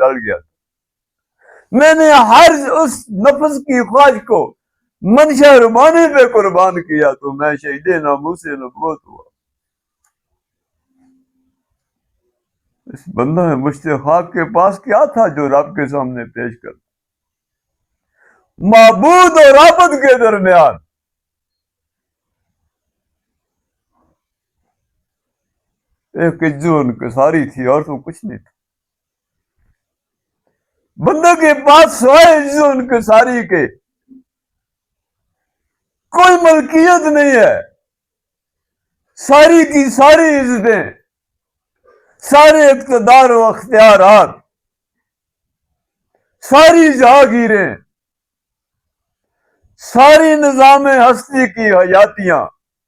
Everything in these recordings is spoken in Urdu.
ڈل گیا. میں نے ہر اس نفس کی خواہش کو منشا ربانی پہ قربان کیا تو میں شہید ناموس نبوت ہوا. اس بندہ مشتاق کے پاس کیا تھا جو رب کے سامنے پیش کر؟ معبود اور عابد کے درمیان ایک عزو انکساری تھی اور تو کچھ نہیں تھا. بندے کے پاس سوائے عزو انکساری کے کوئی ملکیت نہیں ہے. ساری کی ساری عزتیں، سارے اقتدار و اختیارات، ساری جہاگیریں، ساری نظام ہستی کی حیاتیاں،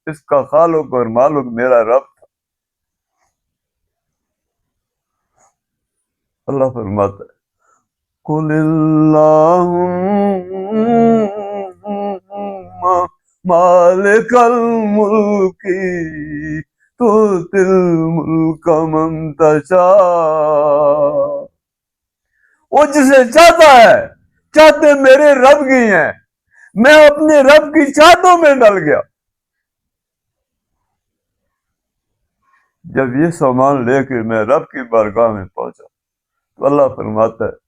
اس کا خالق اور مالک میرا رب تھا. اللہ فرماتا ہے قل اللہم مالک الملک تؤتی الملک من تشاء. وہ جسے چاہتا ہے، چاہتے میرے رب کی ہیں، میں اپنے رب کی چاہتوں میں ڈل گیا. جب یہ سامان لے کے میں رب کی بارگاہ میں پہنچا تو اللہ فرماتا ہے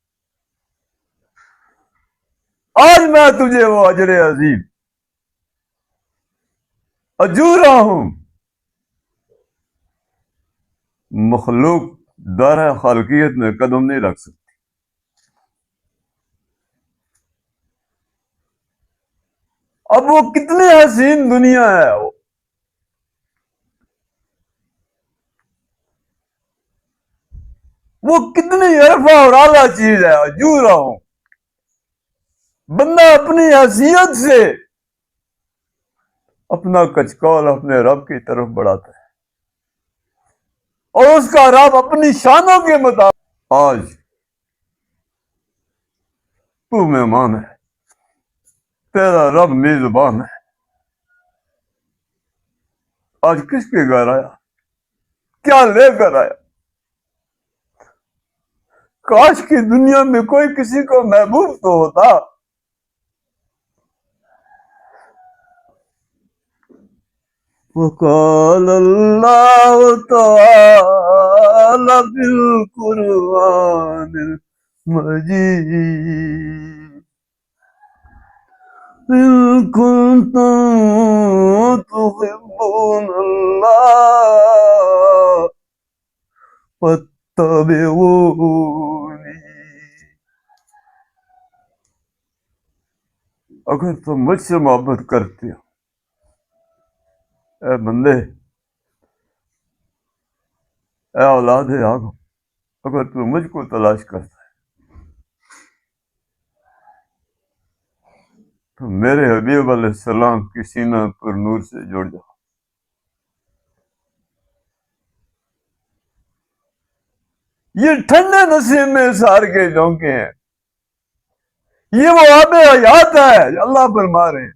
آج میں تجھے وہ اجر عظیم اجورا ہوں. مخلوق دارہ خالقیت میں قدم نہیں رکھ سکتی. اب وہ کتنی حسین دنیا ہے، وہ کتنی عرفہ اور اعلیٰ چیز ہے. اجورا ہوں. بندہ اپنی حیثیت سے اپنا کچکول اپنے رب کی طرف بڑھاتا ہے اور اس کا رب اپنی شانوں کے مطابق. آج تو مہمان ہے، تیرا رب میزبان ہے. آج کس کے گھر آیا، کیا لے کر آیا؟ کاش کی دنیا میں کوئی کسی کو محبوب تو ہوتا. وقال اللہ تعالی فی القرآن المجید إن كنتم تحبون اللہ فاتبعونی. اگر تم مجھ سے محبت کرتے ہو، اے بندے، اے اولاد آدم، اگر تو مجھ کو تلاش کرتا ہے تو میرے حبیب علیہ السلام کی سینہ پر نور سے جڑ جاؤ. یہ ٹھنڈے نسیم میں سار کے جھونکے ہیں، یہ وہ آب حیات ہے. اللہ فرما رہے ہیں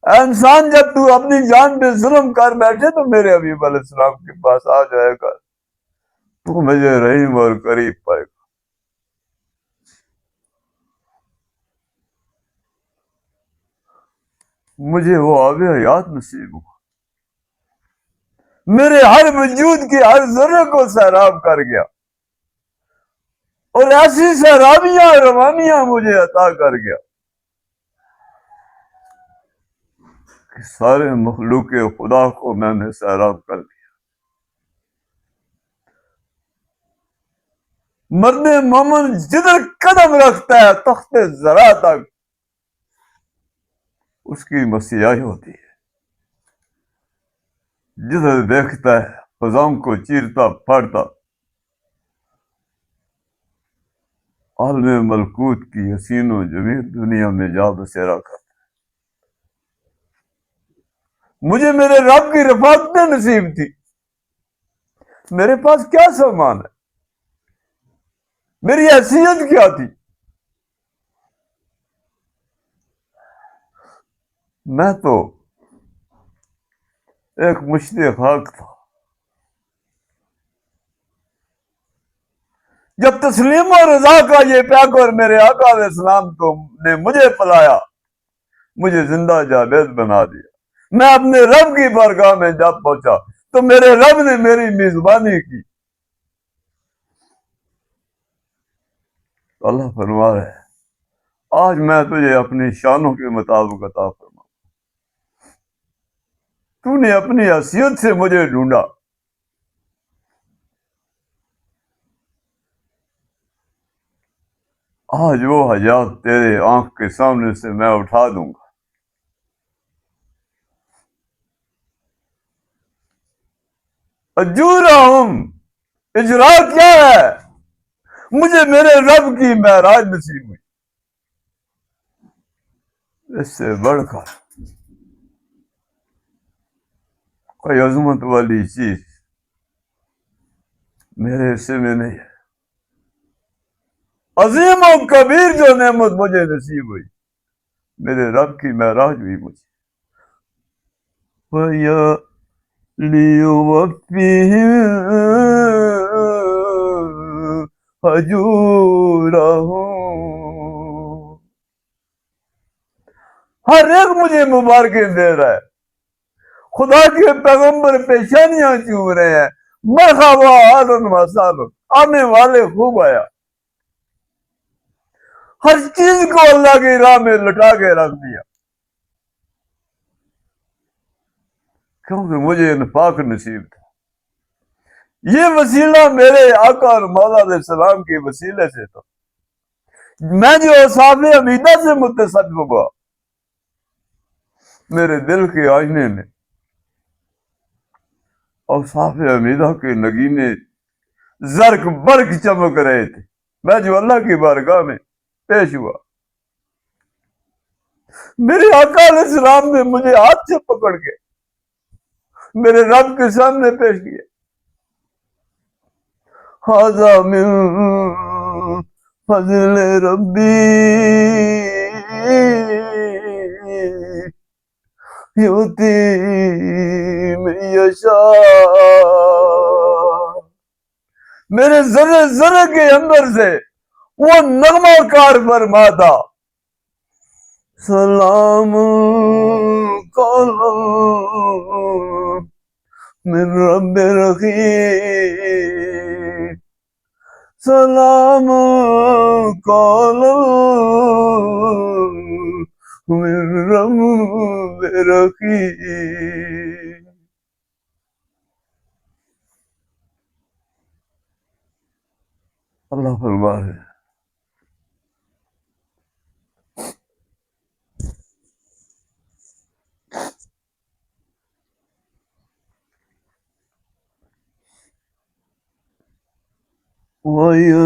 اے انسان، جب تو اپنی جان پہ ظلم کر بیٹھے تو میرے حبیب علیہ السلام کے پاس آ جائے گا، تو مجھے رحیم اور قریب پائے گا. مجھے وہ آب حیات نصیب ہوا، میرے ہر وجود کے ہر ذرے کو سیراب کر گیا اور ایسی سیرابیاں روانیاں مجھے عطا کر گیا کہ سارے مخلوق خدا کو میں نے سیراب کر دیا. مرد مومن جدھر قدم رکھتا ہے تخت ذرا تک اس کی مسیحائی ہوتی ہے. جدھر دیکھتا ہے خزاں کو چیرتا پھاڑتا عالم ملکوت کی حسین و جمیل دنیا میں جا بسیرا کرتا. مجھے میرے رب کی رفاقتیں نصیب تھی. میرے پاس کیا سامان ہے، میری حیثیت کیا تھی؟ میں تو ایک مشت خاک تھا. جب تسلیم اور رضا کا یہ پیغام اور میرے آقا علیہ السلام کو نے مجھے پلایا، مجھے زندہ جاوید بنا دیا، میں اپنے رب کی بارگاہ میں جب پہنچا تو میرے رب نے میری میزبانی کی۔ اللہ فرما رہے ہیں آج میں تجھے اپنی شانوں کے مطابق عطا فرما، تو نے اپنی حیثیت سے مجھے ڈھونڈا، آج وہ حاجات تیرے آنکھ کے سامنے سے میں اٹھا دوں گا۔ اجورہم، اجرا کیا ہے؟ مجھے میرے رب کی معراج نصیب ہوئی، اس سے بڑھ کر کوئی عظمت والی چیز میرے حصے میں نہیں ہے۔ عظیم و کبیر جو نعمت مجھے نصیب ہوئی، میرے رب کی معراج ہوئی مجھے۔ وَيَا لِيُوَفِّيهِمْ أَجُورَهُمْ، ہر ایک مجھے مبارکیں دے رہا ہے، خدا کے پیغمبر پیشانیاں چوم رہے ہیں، مرحبا اہلاً و سہلاً، آنے والے خوب آیا۔ ہر چیز کو اللہ کی راہ میں لٹا کے رکھ دیا، کیونکہ مجھے انفاق نصیب تھا۔ یہ وسیلہ میرے آقا اور مولا علیہ السلام کے وسیلے سے تھا۔ میں جو اصحاب حمیدہ سے متصف ہوا، میرے دل کے آئینے میں اصحاب حمیدہ کے نگینے زرق برق چمک رہے تھے۔ میں جو اللہ کی بارگاہ میں پیش ہوا، میرے آقا علیہ السلام نے مجھے ہاتھ سے پکڑ کے میرے رب کے سامنے پیش کیا۔ ھذا من فضل ربی یؤتی من یشاء، میرے ذرے ذرے کے اندر سے وہ نغمہ کار فرماتا، سلام قولا من رب رحیم، سلام قولا من رب رحیم۔ اللہ فرما ہے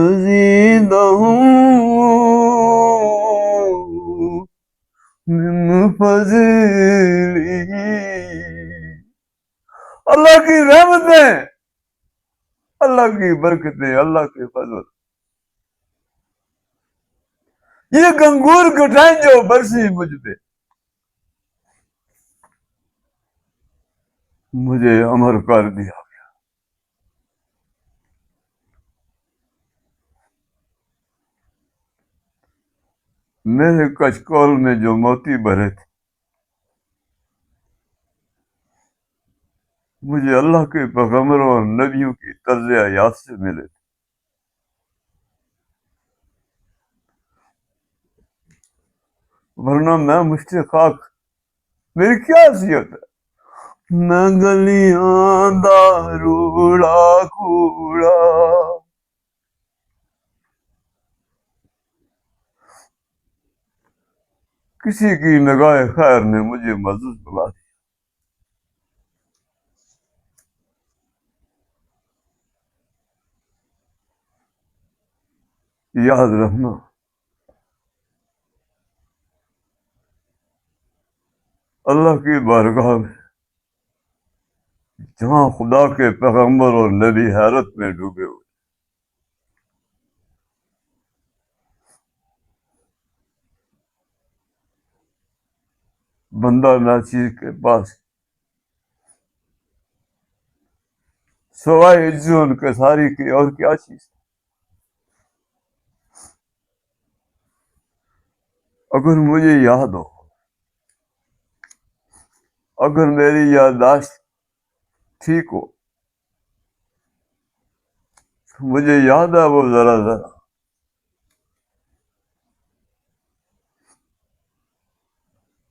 وَيَزِيدَهُم مِّن فَضْلِهِ، اللہ کی رحمتیں، اللہ کی برکتیں، اللہ کے فضل، یہ گنگور گٹھائیں جو برسی مجھ پہ، مجھے امر کر دیا۔ میرے کچکول میں جو موتی بھرے تھے، مجھے اللہ کے پیغمبروں اور نبیوں کی طرز حیات سے ملے تھے۔ ورنہ میں مشت خاک، میری کیا حیثیت ہے؟ میں گلیاں دا روڑا کوڑا، کسی کی نگاہ خیر نے مجھے معزز بنا دیا۔ یاد رکھنا، اللہ کی بارگاہ میں جہاں خدا کے پیغمبر اور نبی حیرت میں ڈوبے ہوئے، بندہ ناچیز کے پاس سوائے عزت ان کے ساری کی اور کیا چیز؟ اگر مجھے یاد ہو، اگر میری یادداشت ٹھیک ہو، مجھے یاد ہے وہ ذرا ذرا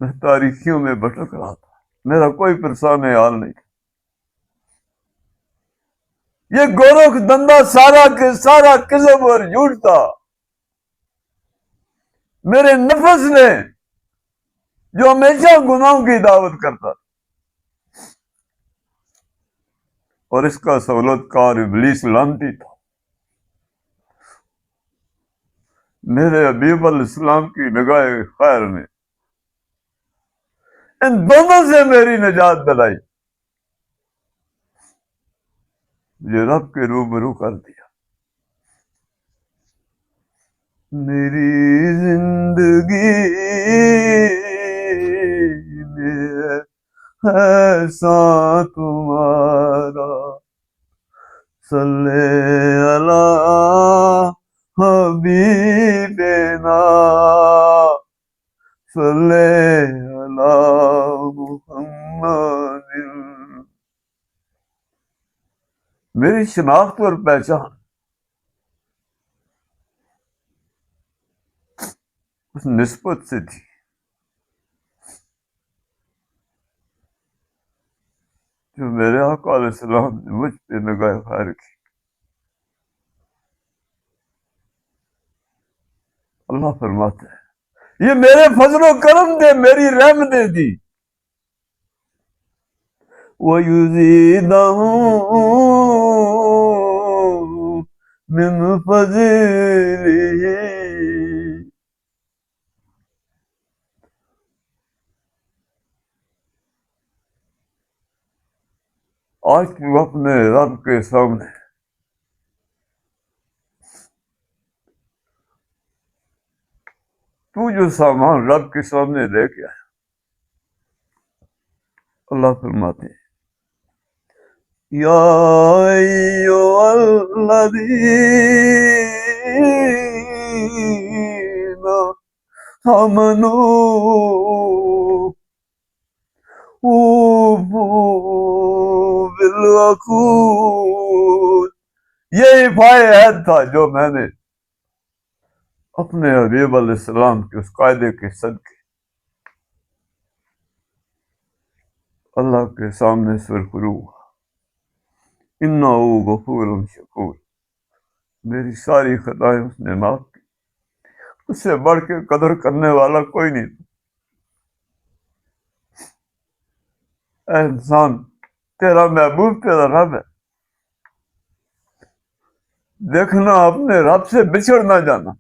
میں تاریخیوں میں بھٹک رہا تھا، میرا کوئی پریشان حال نہیں۔ یہ گورکھ دندا سارا کے سارا کذب اور جھوٹ تھا۔ میرے نفس نے جو ہمیشہ گناہوں کی دعوت کرتا تھا، اور اس کا سہولت کار ابلیس لعنتی تھا۔ میرے حبیب علیہ السلام کی نگاہ خیر نے ان دونوں سے میری نجات دلائی، مجھے رب کے روبرو کر دیا۔ میری زندگی میں ایسا تمہارا، صلی اللہ حبیبنا، صلی اللہ محمد۔ میری شناخت اور پہچان اس نسبت سے تھی جو میرے آقا علیہ السلام نے مجھ پہ نگاہ خیر کی۔ اللہ فرماتے ہیں یہ میرے فضل و کرم دے، میری رحمتیں دی۔ وَيُزِيدَهُم مِّن فَضْلِهِ۔ آج تو اپنے رب کے سامنے تو جو سامان رب کے سامنے لے کے آیا، اللہ فرماتے ہیں یا ایھا الذین آمنوا اوفوا بالعقود۔ یہ ایفائے عہد تھا جو میں نے اپنے حبیب علیہ السلام کے اس قاعدے کے صدقے اللہ کے سامنے سرخرو ہوا۔ انہ غفور شکور، میری ساری خطائیں اس نے معاف کی، اس سے بڑھ کے قدر کرنے والا کوئی نہیں۔ اے انسان، تیرا محبوب تیرا رب ہے، دیکھنا اپنے رب سے بچھڑ نہ جانا،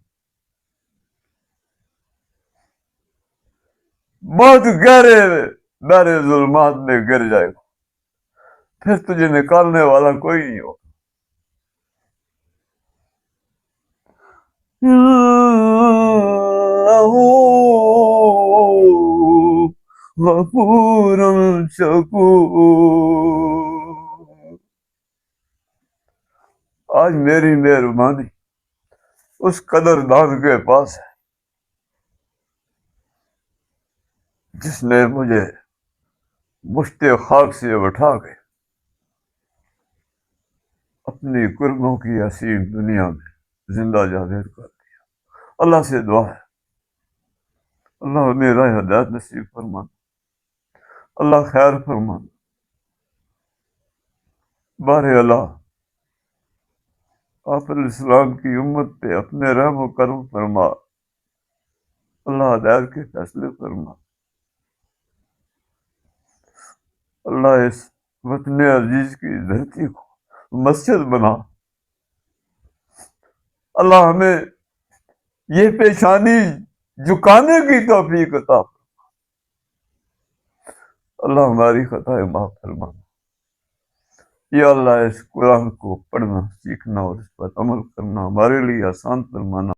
بہت گہرے بحر ظلمات میں گر جائے گا، پھر تجھے نکالنے والا کوئی نہیں ہو۔ انہ غفور شکور۔ آج میری مہربانی اس قدردان کے پاس ہے جس نے مجھے مشت خاک سے اٹھا کے اپنی قربوں کی حسین دنیا میں زندہ جاوید کر دیا۔ اللہ سے دعا ہے اللہ میرا ہدایت نصیب فرمان، اللہ خیر فرمان، بار اللہ آپ علیہ السلام کی امت پہ اپنے رحم و کرم فرما، اللہ ہدایت کے فیصلے فرما۔ اللہ اس وطن عزیز کی دھرتی کو مسجد بنا، اللہ ہمیں یہ پیشانی جھکانے کی توفیق عطا فرما، اللہ ہماری خطائیں معاف فرما۔ یا اللہ اس قرآن کو پڑھنا، سیکھنا اور اس پر عمل کرنا ہمارے لیے آسان فرمانا۔